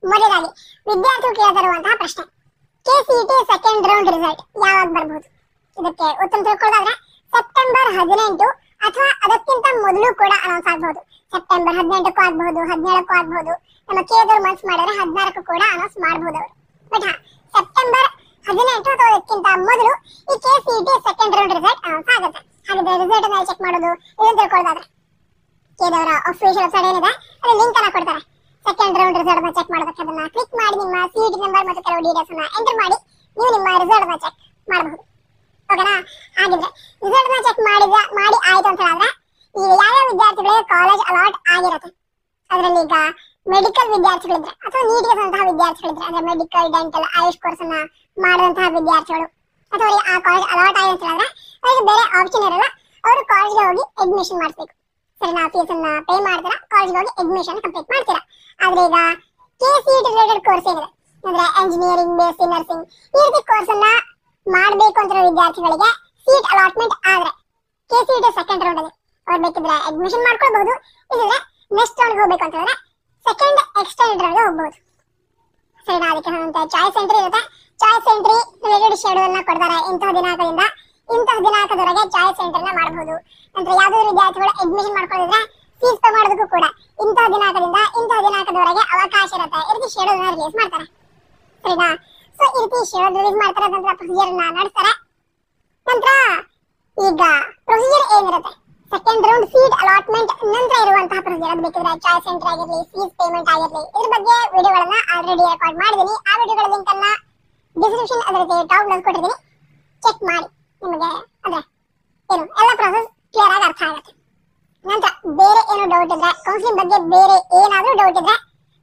ಮೊದಲಾಗಿ ವಿದ್ಯಾರ್ಥಿಗಳು ಕೇಳಿರುವಂತಹ ಪ್ರಶ್ನೆ, KCET ಸೆಕೆಂಡ್ ರೌಂಡ್ ರಿಸಲ್ಟ್ ಯಾವಾಗ ಬರಬಹುದು? ಇದಕ್ಕೆ ಉತ್ತರ ತಿಳ್ಕೊಳ್ಳೋದಾದ್ರೆ ಸೆಪ್ಟೆಂಬರ್ 18 ಅಥವಾ ಅದಕ್ಕಿಂತ ಮೊದಲು ಕೂಡ ಅನೌನ್ಸ್ ಆಗಬಹುದು. ಸೆಪ್ಟೆಂಬರ್ 18ಕ್ಕೂ ಆಗಬಹುದು, 17ಕ್ಕೂ ಆಗಬಹುದು. ನಮ್ಮ ಕೇಂದ್ರ ಮನ್ಸ್ ಮಾಡಿದ್ರೆ 16ಕ್ಕೂ ಕೂಡ ಅನೌನ್ಸ್ ಮಾಡಬಹುದು ಅವರು. ಬಟ್ ಸೆಪ್ಟೆಂಬರ್ 18 ಅಥವಾ ಅದಕ್ಕಿಂತ ಮೊದಲು ಈ KCET second round result announce ಆಗುತ್ತೆ. ಹಾಗಾದ್ರೆ ರಿಸಲ್ಟ್ ಅನ್ನ ಚೆಕ್ ಮಾಡೋದು ಇದನ್ನ ತಿಳ್ಕೊಳ್ಳೋದಾದ್ರೆ ಕೇಂದ್ರ ಅಫಿಷಿಯಲ್ ವೆಬ್ಸೈಟ್ ಏನಿದೆ ಅಲ್ಲಿ ಲಿಂಕ್ ಅನ್ನ ಕೊಡ್ತಾರೆ. ಸೆಕೆಂಡ್ ರೌಂಡ್ ರಿಸಲ್ಟ್ ಅನ್ನ ಚೆಕ್ ಮಾಡೋದಕ್ಕೆ ಅದನ್ನ ಕ್ಲಿಕ್ ಮಾಡಿ ನಿಮ್ಮ CET ನಂಬರ್ ಮತ್ತು ಕೆಲವು ಡೀಟೇಲ್ಸ್ ಅನ್ನ ಎಂಟರ್ ಮಾಡಿ ನೀವು ನಿಮ್ಮ ರಿಸಲ್ಟ್ ಅನ್ನ ಚೆಕ್ ಮಾಡಬಹುದು. ಓಕೆನಾ? ಹಾಗಿದ್ರೆ ರಿಸಲ್ಟ್ ನ ಚೆಕ್ ಮಾಡಿ ಆಯ್ತು ಅಂತ ಹೇಳಿದ್ರೆ ಈಗ ಯಾವ ವಿದ್ಯಾರ್ಥಿಗಳಿಗೆ ಕಾಲೇಜ್ ಅಲಾಟ್ ಆಗಿರುತ್ತೆ ಅದರಲ್ಲಿ ಈಗ ಮೆಡಿಕಲ್ ವಿದ್ಯಾರ್ಥಿಗಳಿದ್ರೆ ಅಥವಾ ನೀಟ್ಗೆ ಸಂತಹ ವಿದ್ಯಾರ್ಥಿಗಳಿದ್ರೆ ಅಂದ್ರೆ ಮೆಡಿಕಲ್ ಡೆಂಟಲ್ ಆಯುಷ್ ಕೋರ್ಸ್ ಅನ್ನ ಮಾಡುವಂತಹ ವಿದ್ಯಾರ್ಥಿಗಳು ಅಥವಾ ಆ ಕಾಲೇಜ್ ಅಲಾಟ್ ಆಗಿದೆ ಅಂತ ಹೇಳಿದ್ರೆ ಅವರಿಗೆ ಬೇರೆ ಆಪ್ಷನ್ ಇರಲ್ಲ, ಅವರು ಕಾಲೇಜ್ಗೆ ಹೋಗಿ ಅಡ್ಮಿಷನ್ ಮಾಡಿಸ್ಬೇಕು. ಸರಿನಾ? ಫೀಸ್ ಅನ್ನ ಪೇ ಮಾಡ್ತೀರಾ, ಕಾಲೇಜ್ಗೆ ಹೋಗಿ ಅಡ್ಮಿಷನ್ ಕಂಪ್ಲೀಟ್ ಮಾಡ್ತೀರಾ. ಆದ್ರೆ ಈಗ KCET ರಿಲೇಟೆಡ್ ಕೋರ್ಸ್ ಏನಿದೆ ಅಂದ್ರೆ ಎಂಜಿನಿಯರಿಂಗ್, BSc ನರ್ಸಿಂಗ್ ಈ ರೀತಿ ಕೋರ್ಸ್ ಅನ್ನ ಮಾಡಬೇಕು ಅಂತ ವಿದ್ಯಾರ್ಥಿಗಳಿಗೆ ಸೀಟ್ ಅಲಾಟ್ಮೆಂಟ್ ಆದ್ರೆ KCET ಸೆಕೆಂಡ್ ರೌಂಡ್ ಅಲ್ಲಿ ಅವ್ರು ಬೇಕಿದ್ರೆ ಅಡ್ಮಿಷನ್ ಮಾಡ್ಕೊಳ್ಬಹುದು. ಇಲ್ಲದ್ರೆ ನೆಕ್ಸ್ಟ್ ರೌಂಡ್ ಹೋಗ್ಬೇಕು ಅಂತ ಹೇಳಿದ್ರೆ ಸೆಕೆಂಡ್ ಎಕ್ಸ್ಟೆಂಡ್ ರೌಂಡ್ ಹೋಗ್ಬಹುದು. ಸರಿನಾ? ಅದಕ್ಕೆ ಚಾಯ್ಸ್ ಎಂಟ್ರಿ ಇರುತ್ತೆ. ಚಾಯ್ಸ್ ಎಂಟ್ರಿ ರಿಲೇಟೆಡ್ ಶೆಡ್ಯೂಲ್ ಅನ್ನ ಕೊಡ್ತಾರೆ. ಇಂತಹ ದಿನಾಂಕದಿಂದ ಇಂತಹ ದಿನಾಂಕದವರೆಗೆ ಚಾಯ್ಸ್ ಎಂಟ್ರಿನ ಮಾಡಬಹುದು. ನಂತರ ಯಾವ್ದಾದ್ರು ವಿದ್ಯಾರ್ಥಿಗಳು ಅಡ್ಮಿಷನ್ ಮಾಡ್ಕೊಂಡಿದ್ರೆ ಫೀಸ್ ಪೇ ಮಾಡೋದಕ್ಕೂ ಕೂಡ ಇಂತಹ ದಿನಾಂಕದಿಂದ ಇಂತಹ ದಿನಾಂಕದವರೆಗೆ ಅವಕಾಶ ಇರುತ್ತೆ. ಈ ರೀತಿ ಶೆಡ್ಯೂಲ್ ನ ರಿಲೀಸ್ ಮಾಡ್ತಾರೆ. ಸರಿನಾ? ಸೊ ಈ ರೀತಿ ಶೆಡ್ಯೂಲ್ ರಿಲೀಸ್ ಮಾಡ್ತಾರೆ. ನಂತರ ಪ್ರೊಸೀಜರ್ ನ ನಡೆಸ್ತಾರೆ. ನಂತರ ಈಗ ಪ್ರೊಸೀಜರ್ ಏನಿರುತ್ತೆ ಸೆಕೆಂಡ್ ರೌಂಡ್ ಸೀಟ್ ಅಲಾಟ್ಮೆಂಟ್ ನಂತರ ಇರುವಂತಹ ಪ್ರೊಸೀಜರ್ ಅದು ಬೇಕಿದ್ರೆ ಚಾಯ್ಸ್ ಎಂಟ್ರಿ ಆಗಿರಲಿ, ಫೀಸ್ ಪೇಮೆಂಟ್ ಆಗಿರಲಿ, ಇದ್ರ ಬಗ್ಗೆ ವಿಡಿಯೋಗಳನ್ನ ಆಲ್ರೆಡಿ ರೆಕಾರ್ಡ್ ಮಾಡಿದ್ದೀನಿ. ಆ ವಿಡಿಯೋಗಳ ಲಿಂಕ್ ಅನ್ನ ಡಿಸ್ಕ್ರಿಪ್ಷನ್ ಅದಕ್ಕೆ ಟಾಪ್ ನಲ್ಲಿ ಕೊಟ್ಟಿದ್ದೀನಿ, ಚೆಕ್ ಮಾಡಿ. ನಿಮಗೆ ಅಂದ್ರೆ ಏನು ಎಲ್ಲ ಪ್ರೊಸೆಸ್ ಕ್ಲಿಯರ್ ಆಗಿ ಅರ್ಥ ಆಗುತ್ತೆ. ನಂತರ ಬೇರೆ ಏನು ಡೌಟ್ ಇದ್ರೆ ಕೌನ್ಸಿಲಿಂಗ್ ಬಗ್ಗೆ ಬೇರೆ ಏನಾದ್ರೂ ಡೌಟ್ ಇದ್ರೆ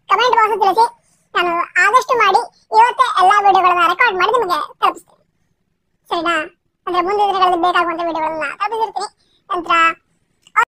ಕಮೆಂಟ್ ಬಾಕ್ಸ್ ತಿಳಿಸಿ. ನಾನು ಆದಷ್ಟು ಮಾಡಿ ಇವತ್ತೇ ಎಲ್ಲಾ ವಿಡಿಯೋಗಳನ್ನ ರೆಕಾರ್ಡ್ ಮಾಡಿ ನಿಮಗೆ ತಲುಪಿಸ್ತೀನಿ. ಸರಿನಾ? ಅಂದ್ರೆ ಮುಂದಿನ ದಿನಗಳಲ್ಲಿ ಬೇಕಾಗುವಂತ ವಿಡಿಯೋಗಳನ್ನ ತಲುಪಿಸಿರ್ತೀನಿ. ನಂತರ